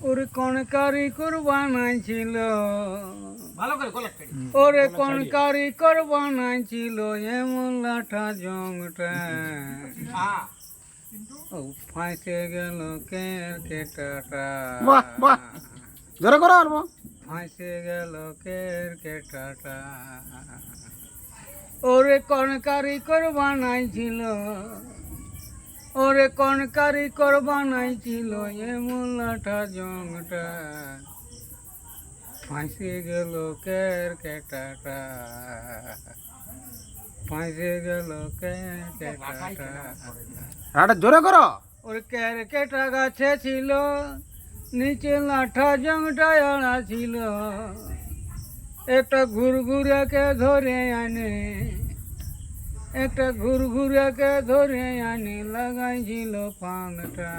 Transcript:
ওরে কোন কারিগর বানাইছিল, ভালো করে গলা কেটে ওরে কোন কারিগর বানাইছিল এমন লাঠা জংটা, হ্যাঁ ও ফাঁসে গেল কেরকেটাটা, বাহ বাহ জোরে করো আর বাহ। ফাঁসে গেল কেরকেটাটা। ওরে কোন কারিগর বানাইছিল, ওরে কোন কারিগর বানাইছিল এমন লাঠা জংটা, ফাঁসে গেল কেরকেটাটা, ফাঁসে গেল কেরকেটাটা। এটা জোরে করো। ওর কেরকেটা গাছে ছিল, নিচে লাঠা জংটা আড়া ছিল, একটা ঘুরঘুরাকে ধরে আনে, একটা ঘুরঘুরাকে ধরে আনে লাগাইছিল পাংটা।